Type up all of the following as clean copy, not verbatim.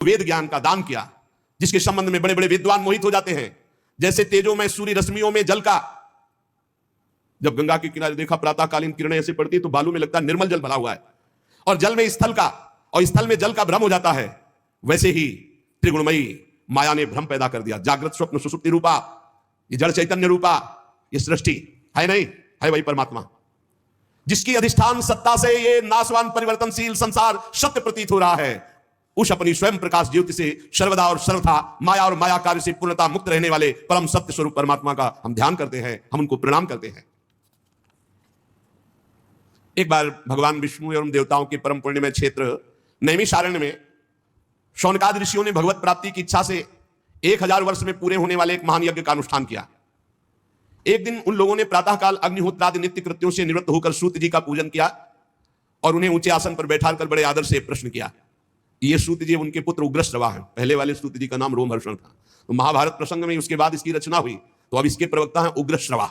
वेद ज्ञान का दान किया, जिसके संबंध में बड़े बड़े विद्वान मोहित हो जाते हैं। जैसे तेजोमय सूर्य रश्मियों में जल का, जब गंगा के किनारे देखा प्रातःकालीन किरणें ऐसे पड़ती तो बालू में लगता है निर्मल जल भरा हुआ है, और जल में स्थल का और स्थल में जल का भ्रम हो जाता है। वैसे ही त्रिगुणमयी माया ने भ्रम पैदा कर दिया। जागृत स्वप्न सुषुप्ति रूपा, ये जड़ चैतन्य रूपा ये सृष्टि है नहीं, है वही परमात्मा, जिसकी अधिष्ठान सत्ता से ये नाशवान परिवर्तनशील संसार सत्य प्रतीत हो रहा है। उस अपनी स्वयं प्रकाश ज्योति से सर्वदा और सर्वथा माया और माया कार्य से पूर्णता मुक्त रहने वाले परम सत्य स्वरूप परमात्मा का हम ध्यान करते हैं, हम उनको प्रणाम करते हैं। एक बार भगवान विष्णु एवं देवताओं के परम पुण्यमय क्षेत्र नैमिषारण्य में शौनकादि ऋषियों ने भगवत प्राप्ति की इच्छा से 1000 वर्ष में पूरे होने वाले एक महान यज्ञ का अनुष्ठान किया। एक दिन उन लोगों ने प्रातःकाल अग्निहोत्रादि नित्य कृत्यों से निवृत्त होकर सूत जी का पूजन किया और उन्हें ऊंचे आसन पर बैठाकर बड़े आदर से प्रश्न किया। ये सूत जी उनके पुत्र उग्रश्रवा हैं। पहले वाले सूत जी का नाम रोमहर्षण था, तो महाभारत प्रसंग में उसके बाद इसकी रचना हुई, तो अब इसके प्रवक्ता हैं उग्रश्रवा।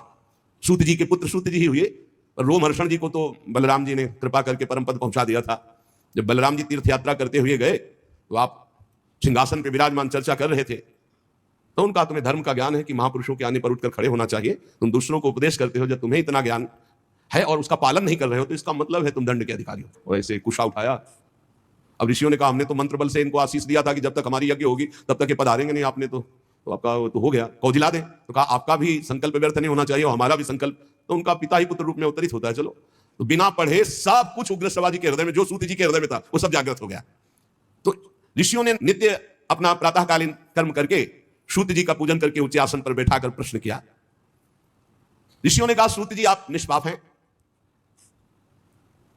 सूत जी के पुत्र सूत जी ही हुए, और रोमहर्षण जी को तो बलराम जी ने कृपा करके परम पद पहुंचा दिया था। जब बलराम जी तीर्थ यात्रा करते हुए गए तो आप सिंहासन पर विराजमान चर्चा कर रहे थे, तो उनका तुम्हें धर्म का ज्ञान है कि महापुरुषों के आने पर उठकर खड़े होना चाहिए, तुम दूसरों को उपदेश करते हो, जब तुम्हें इतना ज्ञान है और उसका पालन नहीं कर रहे हो तो इसका मतलब है तुम दंड के अधिकारी हो। वैसे कुशा उठाया। अब ऋषियों ने कहा हमने तो मंत्र बल से इनको आशीष दिया था कि जब तक हमारी यज्ञ होगी तब तक ये पधारेंगे नहीं, आपने तो आपका तो हो गया, कौजिला दें। तो कहा आपका भी संकल्प व्यर्थ नहीं होना चाहिए और हमारा भी संकल्प। तो उनका पिता ही पुत्र रूप में अवतरित होता है। चलो, तो बिना पढ़े सब कुछ उग्रश्रवा जी के हृदय में, जो सूत जी के हृदय में था वो सब जागृत हो गया। तो ऋषियों ने नित्य अपना प्रातःकालीन कर्म करके सूत जी का पूजन करके ऊंचे आसन पर बैठाकर प्रश्न किया। ऋषियों ने कहा सूत जी आप निष्पाप हैं,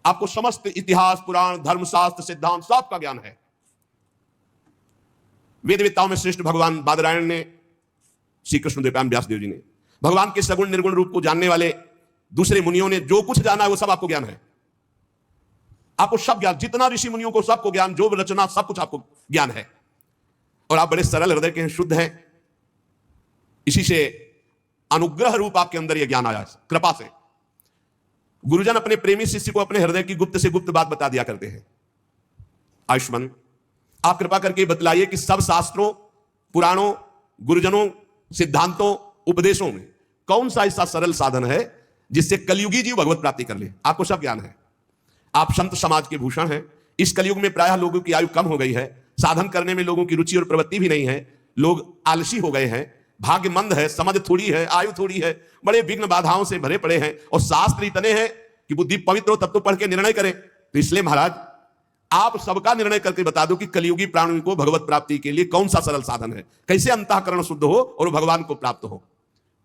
आपको समस्त इतिहास पुराण धर्मशास्त्र सिद्धांत सब का ज्ञान है। वेदवेत्ताओं में श्रेष्ठ भगवान बादरायण ने, श्री कृष्णदेव व्यासदेव जी ने, भगवान के सगुण निर्गुण रूप को जानने वाले दूसरे मुनियों ने जो कुछ जाना है वो सब आपको ज्ञान है। आपको सब ज्ञान, जितना ऋषि मुनियों को सबको ज्ञान, जो रचना सब कुछ आपको ज्ञान है, और आप बड़े सरल हृदय के हैं, शुद्ध हैं। इसी से अनुग्रह रूप आपके अंदर यह ज्ञान आया, कृपा से। गुरुजन अपने प्रेमी शिष्य को अपने हृदय की गुप्त से गुप्त बात बता दिया करते हैं। आयुष्मान, आप कृपा करके बतलाइए कि सब शास्त्रों, पुराणों, गुरुजनों, सिद्धांतों, उपदेशों में कौन सा ऐसा सरल साधन है जिससे कलयुगी जीव भगवत प्राप्ति कर ले। आपको सब ज्ञान है, आप संत समाज के भूषण हैं। इस कलयुग में प्रायः लोगों की आयु कम हो गई है, साधन करने में लोगों की रुचि और प्रवृत्ति भी नहीं है, लोग आलसी हो गए हैं, भाग्यमंद है, समझ थोड़ी है, आयु थोड़ी है, बड़े विघ्न बाधाओं से भरे पड़े हैं, और शास्त्र इतने हैं कि बुद्धि पवित्र हो तब तो पढ़ के निर्णय करें। तो इसलिए महाराज आप सबका निर्णय करके बता दो कि कलयुगी प्राणियों को भगवत प्राप्ति के लिए कौन सा सरल साधन है, कैसे अंतःकरण शुद्ध हो और भगवान को प्राप्त हो।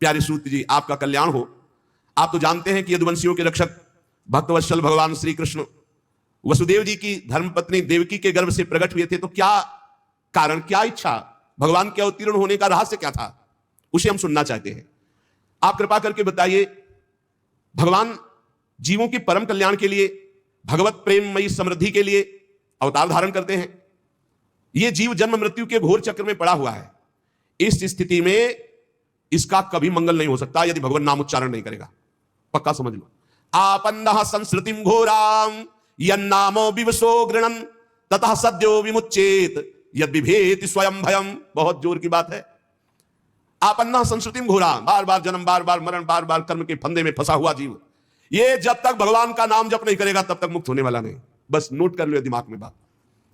प्यारे सूत जी, आपका कल्याण हो। आप तो जानते हैं कि यदुवंशियों के रक्षक भक्तवत्सल भगवान श्री कृष्ण वसुदेव जी की धर्मपत्नी देवकी के गर्भ से प्रकट हुए थे, तो क्या कारण, क्या इच्छा, भगवान के अवतीर्ण होने का रहस्य क्या था, उसे हम सुनना चाहते हैं। आप कृपा करके बताइए। भगवान जीवों के परम कल्याण के लिए, भगवत प्रेममयी समृद्धि के लिए अवतार धारण करते हैं। यह जीव जन्म मृत्यु के घोर चक्र में पड़ा हुआ है। इस स्थिति में इसका कभी मंगल नहीं हो सकता यदि भगवान नाम उच्चारण नहीं करेगा। पक्का समझ लो। आपन्नः संस्कृतिम घोराम यन्नामो विवशो गृणन ततः सद्यो विमुच्येत यद विभेति स्वयं भयम। बहुत जोर की बात है। आपन्नः संस्कृतिम घोरा, बार बार जन्म, बार बार मरण, बार बार कर्म के फंदे में फंसा हुआ जीव, ये जब तक भगवान का नाम जप नहीं करेगा तब तक मुक्त होने वाला नहीं। बस नोट कर लो दिमाग में बात।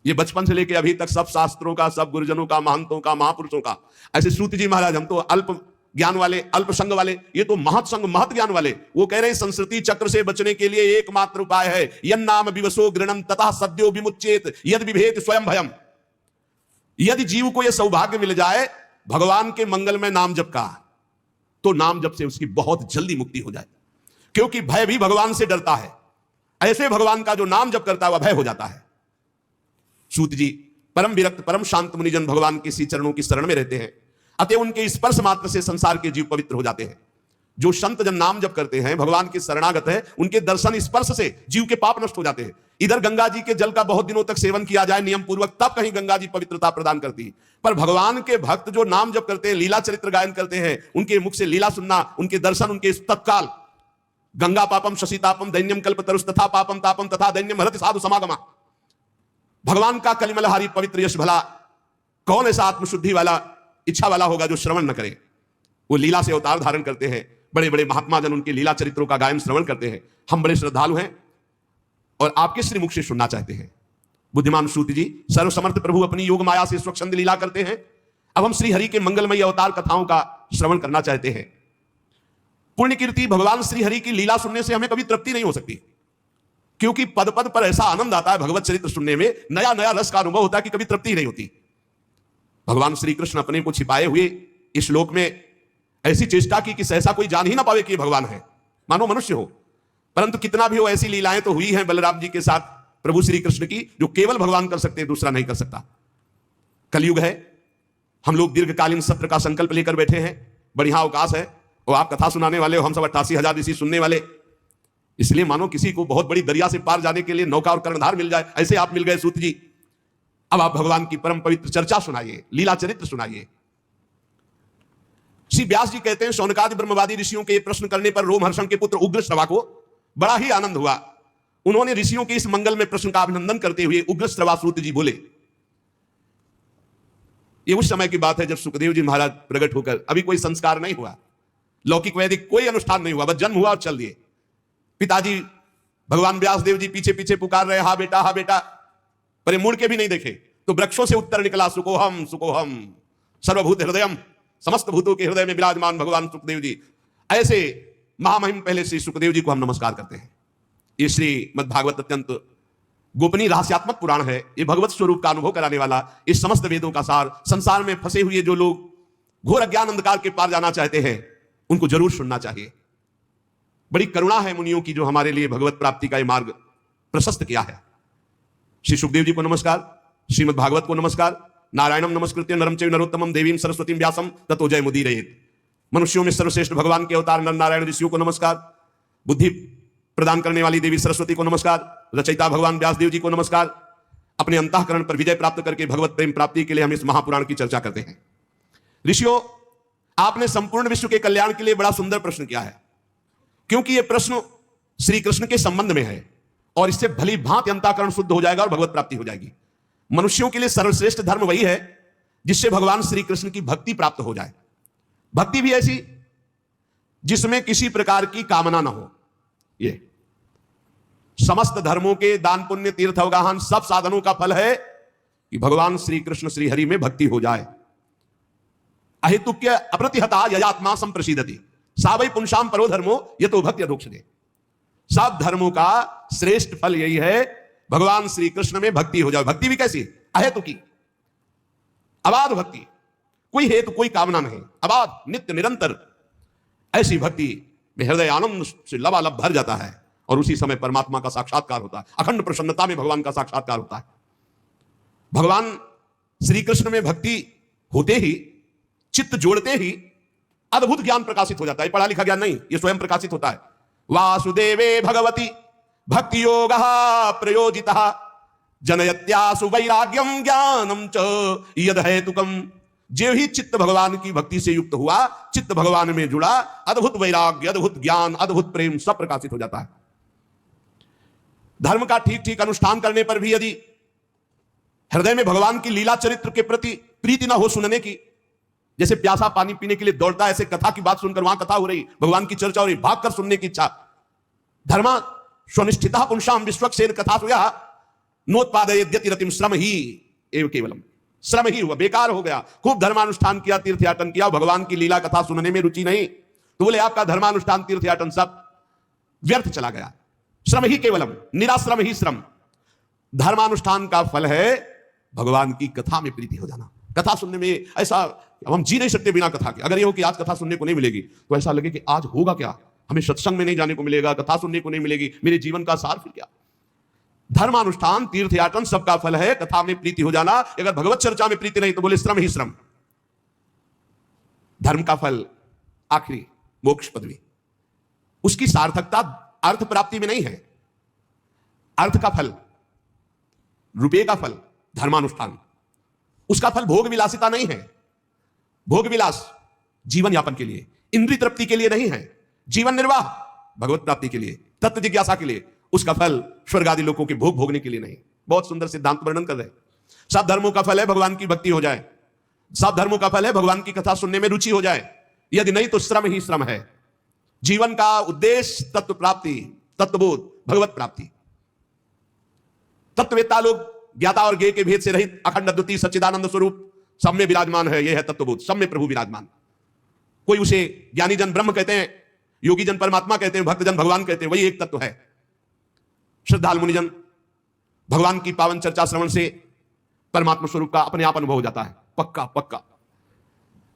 ये बचपन से लेके अभी तक सब शास्त्रों का, सब गुरुजनों का, महंतों का, महापुरुषों का, ऐसे सूत जी महाराज हम तो अल्प ज्ञान वाले, अल्प संग वाले, ये तो महत संग महत ज्ञान वाले। वो कह रहे हैं संस्कृति चक्र से बचने के लिए एकमात्र उपाय है यन्नाम विवशो गृणम ततः सद्यो विमुच्येत यद विभेति स्वयं भयम। यदि जीव को यह सौभाग्य मिल जाए भगवान के मंगलमय नाम जप का, तो नाम जप से उसकी बहुत जल्दी मुक्ति हो जाए, क्योंकि भय भी भगवान से डरता है। ऐसे भगवान का जो नाम जप करता है वह भय हो जाता है। सूत जी परम विरक्त, परम शांत मुनिजन भगवान के श्री चरणों की शरण में रहते हैं, अतः उनके स्पर्श मात्र से संसार के जीव पवित्र हो जाते हैं। जो संत जन नाम जप करते हैं, भगवान के शरणागत है, उनके दर्शन स्पर्श से जीव के पाप नष्ट हो जाते हैं। इधर गंगा जी के जल का बहुत दिनों तक सेवन किया जाए नियम पूर्वक, तब कहीं गंगा जी पवित्रता प्रदान करती है। पर भगवान के भक्त जो नाम जप करते हैं, लीला चरित्र गायन करते हैं, उनके मुख से लीला सुनना, उनके दर्शन, उनके तत्काल गंगा पापम शशितापम दैन्यम कल्पतरुष तथा पापम तापम तथा दैन्यम हरति साधु समागमा। भगवान का कलिमलहारी पवित्र यश भला कौन ऐसा आत्मशुद्धि वाला, इच्छा वाला होगा जो श्रवण न करे। वो लीला से अवतार धारण करते हैं, बड़े बड़े महात्मा जन उनके लीला चरित्रों का गायन श्रवण करते हैं। हम बड़े श्रद्धालु हैं और आपके श्रीमुख से सुनना चाहते हैं। बुद्धिमान सूत जी, सर्वसमर्थ प्रभु अपनी योग माया से स्वच्छंद लीला करते हैं। अब हम श्री हरि के मंगलमयी अवतार कथाओं का श्रवण करना चाहते हैं। पुण्य कीर्ति भगवान श्री हरि की लीला सुनने से हमें कभी तृप्ति नहीं हो सकती, क्योंकि पद पद पर ऐसा आनंद आता है भगवत चरित्र सुनने में, नया नया रस का अनुभव होता है कि कभी तृप्ति नहीं होती। भगवान श्री कृष्ण अपने को छिपाए हुए इस श्लोक में ऐसी चेष्टा की कि सहसा कोई जान ही ना पावे कि भगवान है, मानो मनुष्य हो। परंतु कितना भी हो, ऐसी लीलाएं तो हुई हैं बलराम जी के साथ प्रभु श्री कृष्ण की, जो केवल भगवान कर सकते हैं, दूसरा नहीं कर सकता। कलयुग है, हम लोग दीर्घकालीन सत्र का संकल्प लेकर बैठे हैं, बढ़िया अवकाश है, और आप कथा सुनाने वाले हो, हम सब 88,000 ऋषि सुनने वाले। इसलिए मानो किसी को बहुत बड़ी दरिया से पार जाने के लिए नौका और कर्णधार मिल जाए, ऐसे आप मिल गए सूत जी। अब आप भगवान की परम पवित्र चर्चा सुनाइए, लीला चरित्र सुनाइए। श्री व्यास जी कहते हैं, शौनकादि ब्रह्मवादी ऋषियों के प्रश्न करने पर रोमहर्षण के पुत्र उग्रश्रवा को बड़ा ही आनंद हुआ। उन्होंने ऋषियों के इस मंगल में प्रश्न का अभिनंदन करते हुए उग्रश्रवा सूत जी बोले। ये उस समय की बात है जब सुखदेव जी महाराज प्रकट होकर, अभी कोई संस्कार नहीं हुआ, लौकिक वैदिक कोई अनुष्ठान नहीं हुआ, बस जन्म हुआ और चल दिए। पिताजी भगवान व्यासदेव जी पीछे पीछे पुकार रहे, हा बेटा हा बेटा, पर मुड़ के भी नहीं देखे। तो वृक्षों से उत्तर निकला, सुकोहम सुकोहम सर्वभूत हृदयम, समस्त भूतों के हृदय में विराजमान भगवान सुखदेव जी। ऐसे महामहिम पहले श्री सुखदेव जी को हम नमस्कार करते हैं। ये श्रीमद् भागवत अत्यंत गोपनीय रहस्यात्मक पुराण है। ये भगवत स्वरूप का अनुभव कराने वाला, इस समस्त वेदों का सार। संसार में फंसे हुए जो लोग घोर अज्ञान अंधकार के पार जाना चाहते हैं, उनको जरूर सुनना चाहिए। बड़ी करुणा है मुनियों की, जो हमारे लिए भगवत प्राप्ति का ये मार्ग प्रशस्त किया है। श्री सुखदेव जी को नमस्कार, श्रीमद् भागवत को नमस्कार। नारायणम नमस्कृत्य नरं चैव नरोत्तमं देवीं सरस्वतीं व्यासं ततो जयमुदीरयेत्। मनुष्यों में सर्वश्रेष्ठ भगवान के अवतार नर नारायण ऋषियों को नमस्कार। बुद्धि प्रदान करने वाली देवी सरस्वती को नमस्कार। रचयिता भगवान व्यासदेव जी को नमस्कार। अपने अंतःकरण पर विजय प्राप्त करके भगवत प्रेम प्राप्ति के लिए हम इस महापुराण की चर्चा करते हैं। ऋषियों, आपने संपूर्ण विश्व के कल्याण के लिए बड़ा सुंदर प्रश्न किया है, क्योंकि यह प्रश्न श्री कृष्ण के संबंध में है और इससे भली भांति अंतःकरण शुद्ध हो जाएगा और भगवत प्राप्ति हो जाएगी। मनुष्यों के लिए सर्वश्रेष्ठ धर्म वही है जिससे भगवान श्री कृष्ण की भक्ति प्राप्त हो जाए। भक्ति भी ऐसी जिसमें किसी प्रकार की कामना ना हो। ये समस्त धर्मों के दान पुण्य तीर्थ अवगाहन सब साधनों का फल है कि भगवान श्री कृष्ण श्री हरि में भक्ति हो जाए। अहेतुक्य अप्रतिहता यजात्मा संप्रसिद्धति सा वै पुंसाम परो धर्मो यतो भक्ति अधोक्षते। सब धर्मों का श्रेष्ठ फल यही है, भगवान श्री कृष्ण में भक्ति हो जाए। भक्ति भी कैसी? अहेतुकी, अबाध भक्ति, कोई हेतु कोई कामना नहीं, अबाध नित्य निरंतर। ऐसी भक्ति में हृदय आनंद से लबालब भर जाता है और उसी समय परमात्मा का साक्षात्कार होता है। अखंड प्रसन्नता में भगवान का साक्षात्कार होता है। भगवान श्री कृष्ण में भक्ति होते ही, चित्त जोड़ते ही अद्भुत ज्ञान प्रकाशित हो जाता है। पढ़ा लिखा ज्ञान नहीं, ये स्वयं प्रकाशित होता है। वासुदेवे भगवती भक्ति योग प्रयोजितः जनयत्यासु वैराग्यम ज्ञानम च यद हेतुकम। जो ही चित्त भगवान की भक्ति से युक्त हुआ, चित्त भगवान में जुड़ा, अद्भुत वैराग्य, अद्भुत ज्ञान, अद्भुत प्रेम सब प्रकाशित हो जाता है। धर्म का ठीक ठीक अनुष्ठान करने पर भी यदि हृदय में भगवान की लीला चरित्र के प्रति प्रीति ना हो सुनने की, जैसे प्यासा पानी पीने के लिए दौड़ता है, ऐसे कथा की बात सुनकर, वहां कथा हो रही, भगवान की चर्चा हो रही, भागकर सुनने की इच्छा। धर्म स्वनिष्ठिता पुंसाम विश्वक्सेन कथा सुया नोत्पादयद्यति रतिम श्रम ही एव केवलम। श्रम ही हुआ, बेकार हो गया। खूब धर्मानुष्ठान किया, तीर्थयाटन किया, भगवान की लीला कथा सुनने में रुचि नहीं, तो बोले आपका धर्मानुष्ठान तीर्थयाटन सब व्यर्थ चला गया। श्रम ही केवलम, निराश्रम ही श्रम। धर्मानुष्ठान का फल है भगवान की कथा में प्रीति हो जाना। कथा सुनने में ऐसा, हम जी नहीं सकते बिना कथा के। अगर ये हो कि आज कथा सुनने को नहीं मिलेगी तो ऐसा लगे कि आज होगा क्या, हमें सत्संग में नहीं जाने को मिलेगा, कथा सुनने को नहीं मिलेगी, मेरे जीवन का सार फिर क्या। धर्मानुष्ठान तीर्थयाटन सबका फल है कथा में प्रीति हो जाना। अगर भगवत चर्चा में प्रीति नहीं तो बोले श्रम ही श्रम। धर्म का फल आखिरी मोक्ष पदवी, उसकी सार्थकता अर्थ प्राप्ति में नहीं है। अर्थ का फल, रुपये का फल धर्मानुष्ठान, उसका फल भोग विलासिता नहीं है। भोग विलास जीवन यापन के लिए, इंद्रिय तृप्ति के लिए नहीं है। जीवन निर्वाह भगवत प्राप्ति के लिए, तत्व जिज्ञासा के लिए, उसका फल स्वर्ग आदि लोगों के भोग भोगने के लिए नहीं। बहुत सुंदर सिद्धांत वर्णन कर रहे हैं। सब धर्मों का फल है भगवान की भक्ति हो जाए। सब धर्मों का फल है भगवान की कथा सुनने में रुचि हो जाए, यदि नहीं तो श्रम ही श्रम है। जीवन का उद्देश्य तत्व प्राप्ति, तत्वबोध, भगवत प्राप्ति। तत्ववेत्ता लोग ज्ञाता और ज्ञेय के भेद से रहित अखंड अद्वितीय सच्चिदानंद स्वरूप सब में विराजमान है, यह है तत्वबोध, सब में प्रभु विराजमान। कोई उसे ज्ञानी जन ब्रह्म कहते हैं, योगी जन परमात्मा कहते हैं, भक्त जन भगवान कहते हैं, वही एक तत्व है। श्रद्धालु मुनिजन भगवान की पावन चर्चा श्रवण से परमात्मा स्वरूप का अपने आप अनुभव हो जाता है, पक्का पक्का।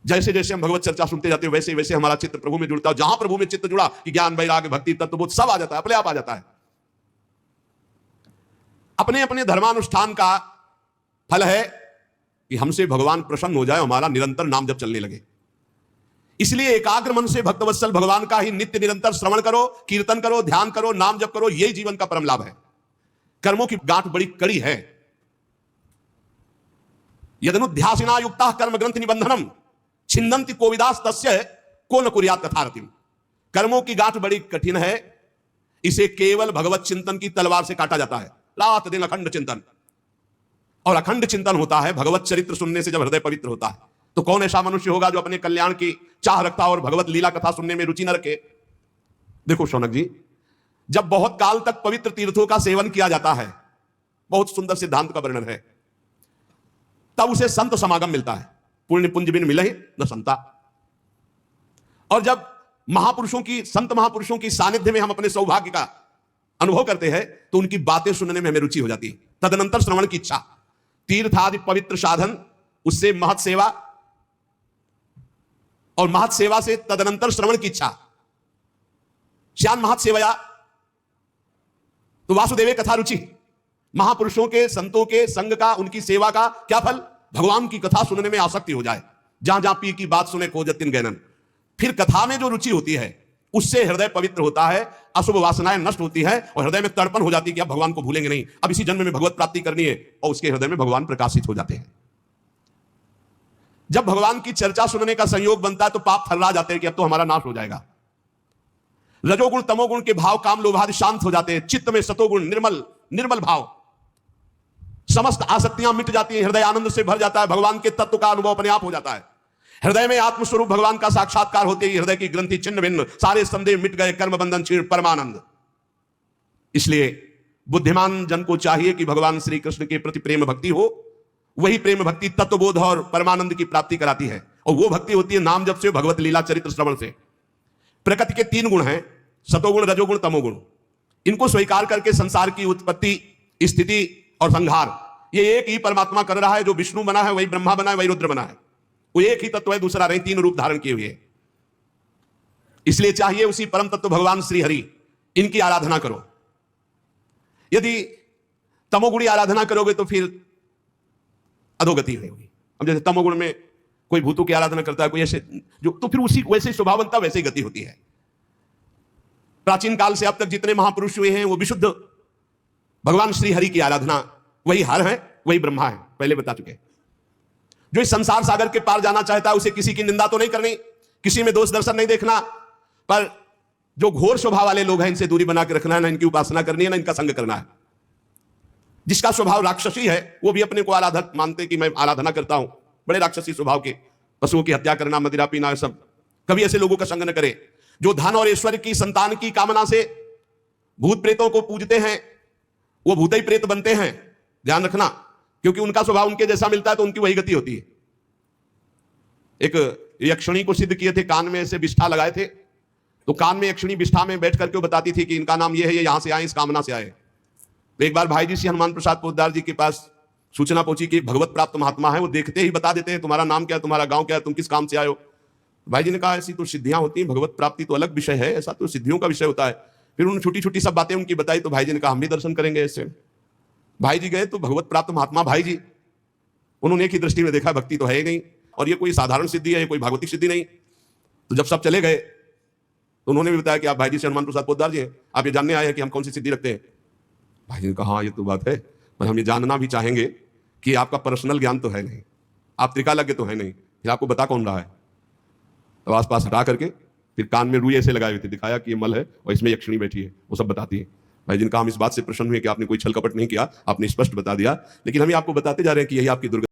जैसे जैसे हम भगवत चर्चा सुनते जाते हैं वैसे वैसे हमारा चित्त प्रभु में जुड़ता है। जहां प्रभु में चित्त जुड़ा कि ज्ञान वैराग्य भक्ति तत्वबोध सब आ जाता है, अपने आप आ जाता है। अपने अपने धर्मानुष्ठान का फल है कि हमसे भगवान प्रसन्न हो जाए, हमारा निरंतर नाम जप चलने लगे। इसलिए एकाग्र मन से भक्तवत्सल भगवान का ही नित्य निरंतर श्रवण करो, कीर्तन करो, ध्यान करो, नाम जप करो, यही जीवन का परम लाभ है। कर्मों की गांठ बड़ी कड़ी है। यदनुध्यासिना युक्ता कर्म ग्रंथ निबंधनम छिन्नन्ति कोविदास तस्य को न कुर्यात् कथारतिम। कर्मों की गांठ बड़ी कठिन है, इसे केवल भगवत चिंतन की तलवार से काटा जाता है। रात दिन अखंड चिंतन, और अखंड चिंतन होता है भगवत चरित्र सुनने से जब हृदय पवित्र होता है। तो कौन ऐसा मनुष्य होगा जो अपने कल्याण की चाह रखता और भगवत लीला कथा सुनने में रुचि न रखे। देखो शौनक जी, जब बहुत काल तक पवित्र तीर्थों का सेवन किया जाता है, बहुत सुंदर सिद्धांत का वर्णन है, तब उसे संत समागम मिलता है। पुण्य पुंज बिन मिले न संता। और जब महापुरुषों की, संत महापुरुषों की सानिध्य में हम अपने सौभाग्य का अनुभव करते हैं तो उनकी बातें सुनने में हमें रुचि हो जाती है। तदनंतर श्रवण की इच्छा, तीर्थ आदि पवित्र साधन, उससे महत सेवा, और महत सेवा से तदनंतर श्रवण की इच्छा। श्यान महत सेवया तो वासुदेवे कथा रुचि। महापुरुषों के, संतों के संग का, उनकी सेवा का क्या फल? भगवान की कथा सुनने में आसक्ति हो जाए। जहां जहां पी की बात सुने खोजतिन गैनन। फिर कथा में जो रुचि होती है उससे हृदय पवित्र होता है, अशुभ वासनाएं नष्ट होती है और हृदय में तड़पन हो जाती है कि अब भगवान को भूलेंगे नहीं, अब इसी जन्म में भगवत प्राप्ति करनी है, और उसके हृदय में भगवान प्रकाशित हो जाते हैं। जब भगवान की चर्चा सुनने का संयोग बनता है तो पाप थर्रा जाते हैं कि अब तो हमारा नाश हो जाएगा। रजोगुण तमोगुण के भाव काम लोभादि शांत हो जाते हैं। चित्त में सतोगुण निर्मल भाव, समस्त आसक्तियां मिट जाती हैं, हृदय आनंद से भर जाता है, भगवान के तत्व का अनुभव अपने आप हो जाता है। हृदय में आत्मस्वरूप भगवान का साक्षात्कार होते ही हृदय की ग्रंथि छिन्न भिन्न, सारे संदेह मिट गए, कर्म बंधन क्षीण, परमानंद। इसलिए बुद्धिमान जन को चाहिए कि भगवान श्री कृष्ण के प्रति प्रेम भक्ति हो। वही प्रेम भक्ति तत्वबोध और परमानंद की प्राप्ति कराती है, और वो भक्ति होती है नाम जप से, भगवत लीला चरित्र श्रवण से। प्रकृति के 3 गुण हैं, सतोगुण, रजोगुण, तमोगुण। इनको स्वीकार करके संसार की उत्पत्ति, स्थिति और संहार ये एक ही परमात्मा कर रहा है। जो विष्णु बना है वही ब्रह्मा बना है, वही रुद्र बना है। वो एक ही तत्व है, दूसरा नहीं, 3 रूप धारण किए हुए। इसलिए चाहिए उसी परम तत्व भगवान श्री हरि, इनकी आराधना करो। यदि तमोगुणी आराधना करोगे तो फिर अधोगति होगी। अब जैसे तमोगुण में कोई भूतों की आराधना करता है, कोई ऐसे जो, तो फिर उसी वैसे स्वभाव बनता, वैसे ही गति होती है। प्राचीन काल से अब तक जितने महापुरुष हुए हैं वो विशुद्ध भगवान श्री हरि की आराधना, वही हर है, वही ब्रह्मा है, पहले बता चुके। जो इस संसार सागर के पार जाना चाहता है उसे किसी की निंदा तो नहीं करनी, किसी में दोष दर्शन नहीं देखना, पर जो घोर स्वभाव वाले लोग हैं इनसे दूरी बना के रखना है, ना इनकी उपासना करनी है, ना इनका संग करना है। जिसका स्वभाव राक्षसी है वो भी अपने को आराधक मानते कि मैं आराधना करता हूं, बड़े राक्षसी स्वभाव के, पशुओं की हत्या करना, मदिरा पीना, सब। कभी ऐसे लोगों का संग न करे। जो धन और ऐश्वर्य की, संतान की कामना से भूत प्रेतों को पूजते हैं वो भूत ही प्रेत बनते हैं, ध्यान रखना, क्योंकि उनका स्वभाव उनके जैसा मिलता है तो उनकी वही गति होती है। एक यक्षिणी को सिद्ध किए थे, कान में ऐसे विष्ठा लगाए थे, तो कान में यक्षिणी विष्ठा में बैठ करके वो बताती थी कि इनका नाम ये है, ये यहां से आए, इस कामना से आए। तो एक बार भाई जी श्री हनुमान प्रसाद पोद्दार जी के पास सूचना पहुंची कि भगवत प्राप्त महात्मा है, वो देखते ही बता देते हैं तुम्हारा नाम क्या है, तुम्हारा गांव क्या है, तुम किस काम से आए हो। भाई जी ने कहा ऐसी तो सिद्धियां होती हैं, भगवत प्राप्ति तो अलग विषय है, ऐसा तो सिद्धियों का विषय होता है। फिर उन्होंने छोटी छोटी सब बातें उनकी बताई, तो भाई जी ने कहा हम भी दर्शन करेंगे ऐसे। भाई जी गए तो भगवत प्राप्त महात्मा भाई जी, उन्होंने एक ही दृष्टि में देखा भक्ति तो है ही नहीं, और ये कोई साधारण सिद्धि है, ये कोई भागवतिक सिद्धि नहीं। तो जब सब चले गए तो उन्होंने भी बताया कि आप भाई जी से हनुमान प्रसाद पोद्दार जी हैं, आप ये जानने आए हैं कि हम कौन सी सिद्धि रखते हैं। भाई जी ने कहा हाँ ये तो बात है, पर हम ये जानना भी चाहेंगे कि आपका पर्सनल ज्ञान तो है नहीं, आप त्रिकालज्ञ तो है नहीं, फिर आपको बता कौन रहा है। तो आसपास हटा करके फिर कान में रुई ऐसे लगाए हुए थे, दिखाया कि ये मल है और इसमें यक्षिणी बैठी है, वो सब बताती है। भाई जिनका हम इस बात से प्रसन्न हुए कि आपने कोई छल कपट नहीं किया, आपने स्पष्ट बता दिया, लेकिन हम आपको बताते जा रहे हैं कि यही आपकी दुर्गति